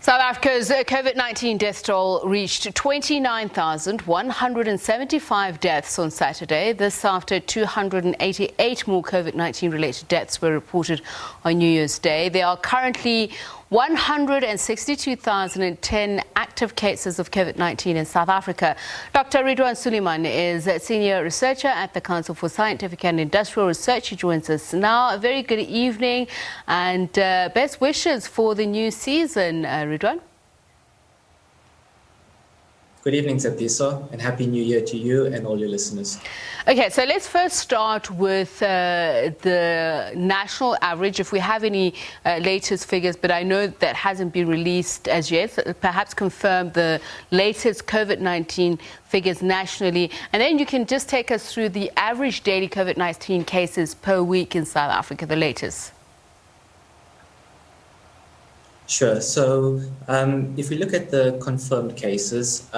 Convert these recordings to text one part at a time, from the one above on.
South Africa's COVID-19 death toll reached 29,175 deaths on Saturday. This after 288 more COVID-19 related deaths were reported on New Year's Day. There are currently 162,010 active cases of COVID-19 in South Africa. Dr. Ridhwaan Sulima is a senior researcher at the Council for Scientific and Industrial Research. He joins us now. A very good evening and best wishes for the new season, Ridhwaan. Good evening, Zabisa, and Happy New Year to you and all your listeners. Okay, so let's first start with the national average, if we have any latest figures, but I know that hasn't been released as yet. Perhaps confirm the latest COVID-19 figures nationally, and then you can just take us through the average daily COVID-19 cases per week in South Africa, the latest. Sure. So if we look at the confirmed cases,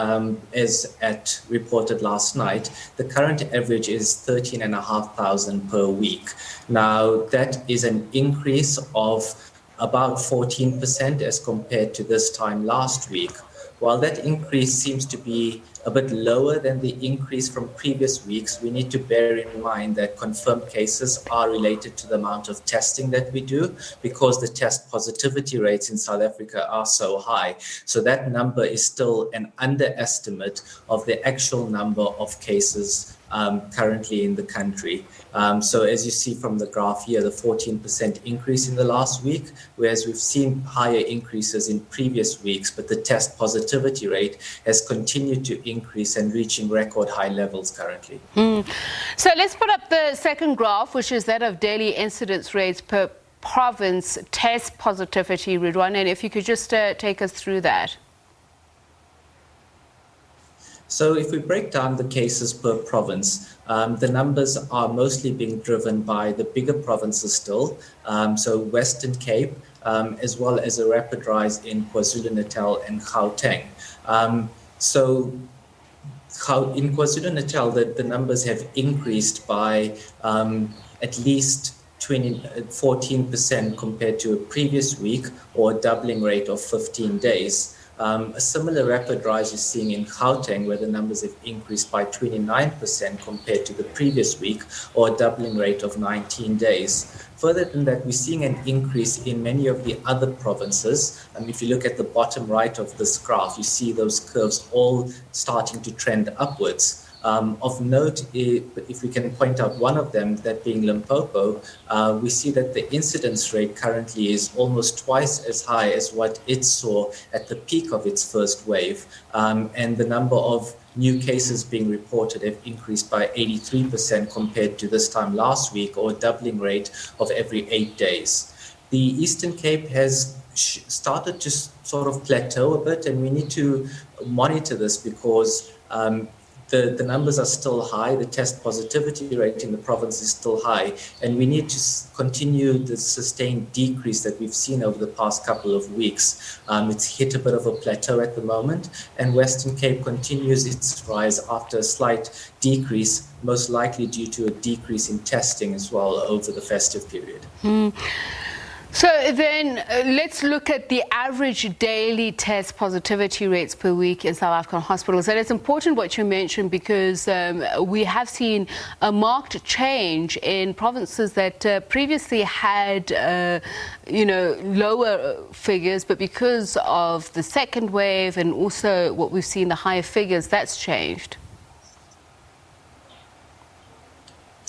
as at reported last night, the current average is 13,500 per week. Now, that is an increase of about 14% as compared to this time last week. While that increase seems to be a bit lower than the increase from previous weeks, we need to bear in mind that confirmed cases are related to the amount of testing that we do, because the test positivity rates in South Africa are so high. So that number is still an underestimate of the actual number of cases currently in the country. So as you see from the graph here, the 14% increase in the last week, whereas we've seen higher increases in previous weeks, but the test positivity rate has continued to increase and reaching record high levels currently. So let's put up the second graph, which is that of daily incidence rates per province test positivity, Ridhwaan, and if you could just take us through that. So if we break down the cases per province, the numbers are mostly being driven by the bigger provinces still, so Western Cape, as well as a rapid rise in KwaZulu-Natal and Gauteng. So in KwaZulu-Natal, the numbers have increased by at least 14% compared to a previous week, or a doubling rate of 15 days. A similar rapid rise is seen in Gauteng, where the numbers have increased by 29% compared to the previous week, or a doubling rate of 19 days. Further than that, we're seeing an increase in many of the other provinces. If you look at the bottom right of this graph, you see those curves all starting to trend upwards. Of note, if we can point out one of them, that being Limpopo, we see that the incidence rate currently is almost twice as high as what it saw at the peak of its first wave. And the number of new cases being reported have increased by 83% compared to this time last week, or a doubling rate of every 8 days. The Eastern Cape has started to sort of plateau a bit, and we need to monitor this because the numbers are still high, the test positivity rate in the province is still high, and we need to continue the sustained decrease that we've seen over the past couple of weeks. It's hit a bit of a plateau at the moment, and Western Cape continues its rise after a slight decrease, most likely due to a decrease in testing as well over the festive period. So then let's look at the average daily test positivity rates per week in South African hospitals. And it's important what you mentioned, because we have seen a marked change in provinces that previously had, lower figures, but because of the second wave and also what we've seen, the higher figures, that's changed.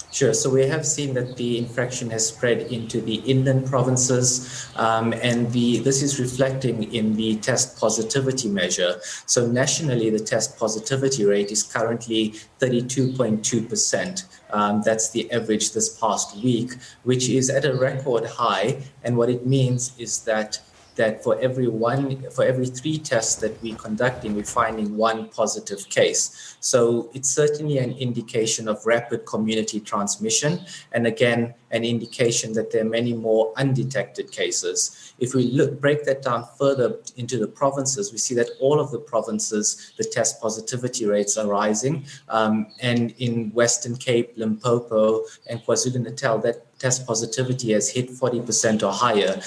Sure. So we have seen that the infection has spread into the inland provinces, and this is reflecting in the test positivity measure. So nationally, the test positivity rate is currently 32.2%. That's the average this past week, which is at a record high. And what it means is that for every 3 tests that we're conducting, we're finding 1 positive case. So it's certainly an indication of rapid community transmission, and again, an indication that there are many more undetected cases. If we break that down further into the provinces, we see that all of the provinces, the test positivity rates are rising, and in Western Cape, Limpopo, and KwaZulu-Natal, that test positivity has hit 40% or higher,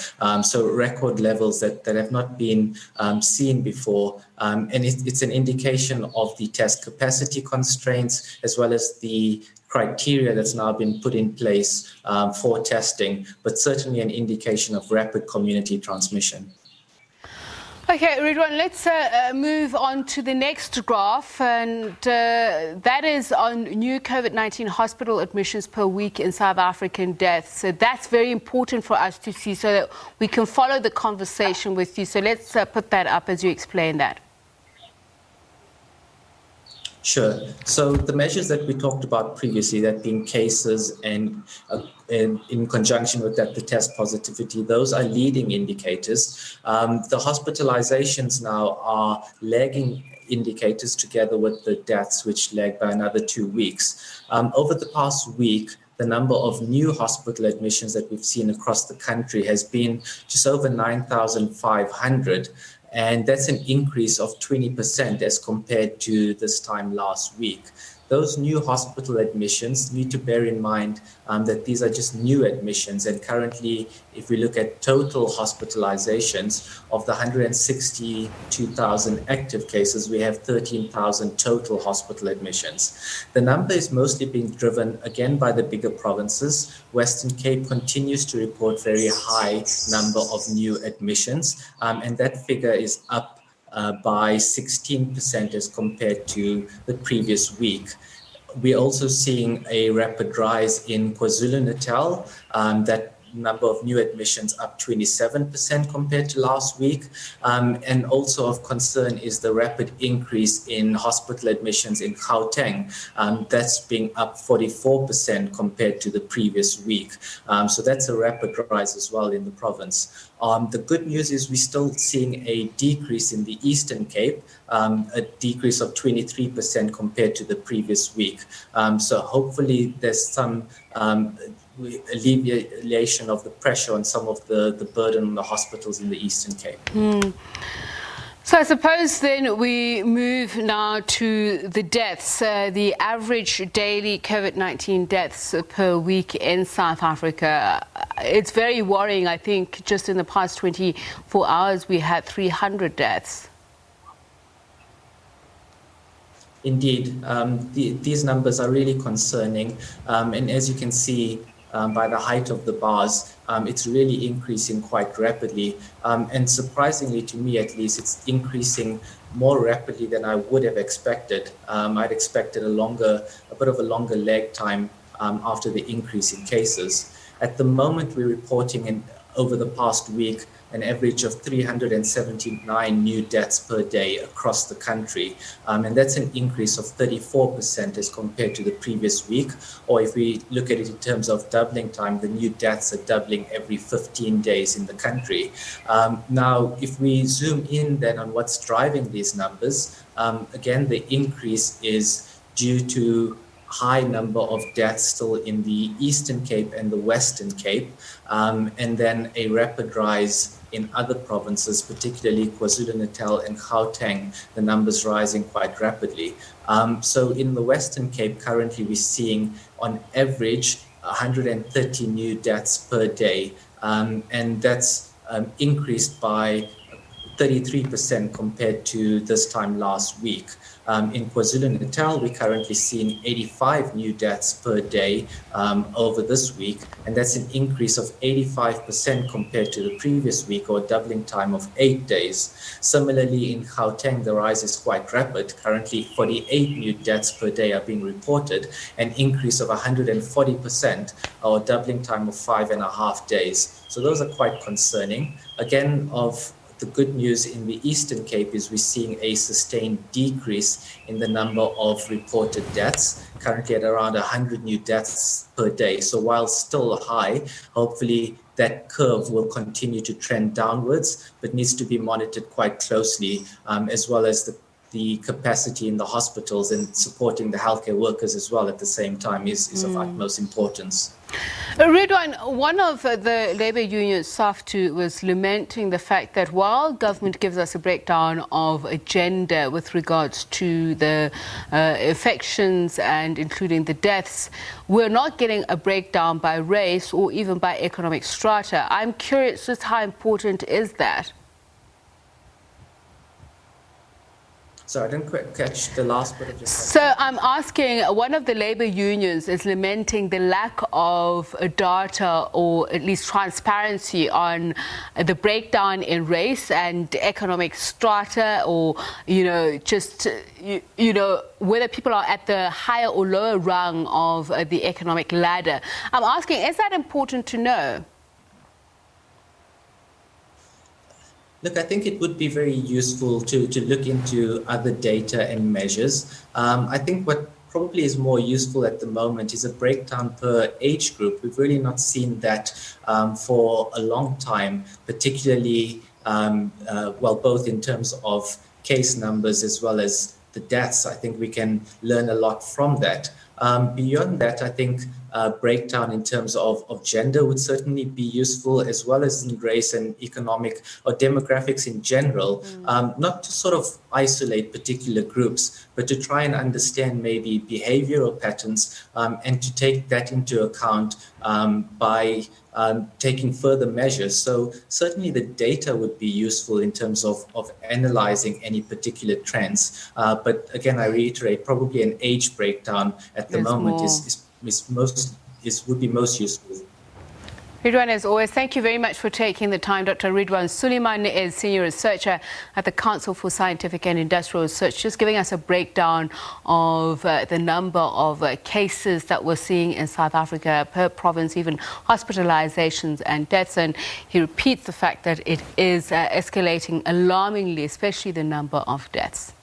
so record levels that have not been seen before. And it's an indication of the test capacity constraints as well as the criteria that's now been put in place for testing, but certainly an indication of rapid community transmission. Okay, Ridhwaan, let's move on to the next graph, and that is on new COVID-19 hospital admissions per week in South African deaths. So that's very important for us to see so that we can follow the conversation with you. So let's put that up as you explain that. Sure. So the measures that we talked about previously, that being cases and in conjunction with that, the test positivity, those are leading indicators. The hospitalizations now are lagging indicators together with the deaths, which lag by another 2 weeks. Over the past week, the number of new hospital admissions that we've seen across the country has been just over 9,500. And that's an increase of 20% as compared to this time last week. Those new hospital admissions need to bear in mind that these are just new admissions. And currently, if we look at total hospitalizations of the 162,000 active cases, we have 13,000 total hospital admissions. The number is mostly being driven again by the bigger provinces. Western Cape continues to report very high number of new admissions, and that figure is up by 16% as compared to the previous week. We're also seeing a rapid rise in KwaZulu-Natal, that number of new admissions up 27% compared to last week. And also of concern is the rapid increase in hospital admissions in Gauteng. That's being up 44% compared to the previous week. So that's a rapid rise as well in the province. The good news is we're still seeing a decrease in the Eastern Cape, a decrease of 23% compared to the previous week. So hopefully there's some alleviation of the pressure on some of the burden on the hospitals in the Eastern Cape. So I suppose then we move now to the deaths, the average daily COVID-19 deaths per week in South Africa. It's very worrying. I think just in the past 24 hours, we had 300 deaths. Indeed, these numbers are really concerning. And as you can see, by the height of the bars, it's really increasing quite rapidly. And surprisingly to me, at least, it's increasing more rapidly than I would have expected. I'd expected a bit of a longer lag time after the increase in cases. At the moment, we're reporting over the past week an average of 379 new deaths per day across the country. And that's an increase of 34% as compared to the previous week. Or if we look at it in terms of doubling time, the new deaths are doubling every 15 days in the country. Now, if we zoom in then on what's driving these numbers, again, the increase is due to high number of deaths still in the Eastern Cape and the Western Cape, and then a rapid rise in other provinces, particularly KwaZulu-Natal and Gauteng, the numbers rising quite rapidly. So in the Western Cape, currently we're seeing on average 130 new deaths per day, and that's increased by 33% compared to this time last week. In KwaZulu-Natal, we're currently seeing 85 new deaths per day over this week, and that's an increase of 85% compared to the previous week, or doubling time of 8 days. Similarly, in Gauteng, the rise is quite rapid. Currently, 48 new deaths per day are being reported, an increase of 140%, or doubling time of 5.5 days. So those are quite concerning. Again, the good news in the Eastern Cape is we're seeing a sustained decrease in the number of reported deaths, currently at around 100 new deaths per day. So while still high, hopefully that curve will continue to trend downwards, but needs to be monitored quite closely, as well as the capacity in the hospitals and supporting the healthcare workers as well at the same time is of utmost importance. Ridhwaan, one of the labour unions, SAFTU, was lamenting the fact that while government gives us a breakdown of gender with regards to the infections and including the deaths, we're not getting a breakdown by race or even by economic strata. I'm curious just how important is that? So I didn't quite catch the last bit of your question. So I'm asking, one of the labour unions is lamenting the lack of data or at least transparency on the breakdown in race and economic strata, or, just, whether people are at the higher or lower rung of the economic ladder. I'm asking, is that important to know? Look, I think it would be very useful to look into other data and measures. I think what probably is more useful at the moment is a breakdown per age group. We've really not seen that for a long time, particularly, both in terms of case numbers as well as the deaths. I think we can learn a lot from that. Beyond that, I think breakdown in terms of gender would certainly be useful, as well as in race and economic or demographics in general, not to sort of isolate particular groups, but to try and understand maybe behavioral patterns and to take that into account by taking further measures. So certainly the data would be useful in terms of analyzing any particular trends. But again, I reiterate, probably an age breakdown at the moment would be most useful. Ridhwaan, as always, thank you very much for taking the time. Dr. Ridhwaan Sulima is Senior Researcher at the Council for Scientific and Industrial Research, just giving us a breakdown of the number of cases that we're seeing in South Africa per province, even hospitalizations and deaths. And he repeats the fact that it is escalating alarmingly, especially the number of deaths.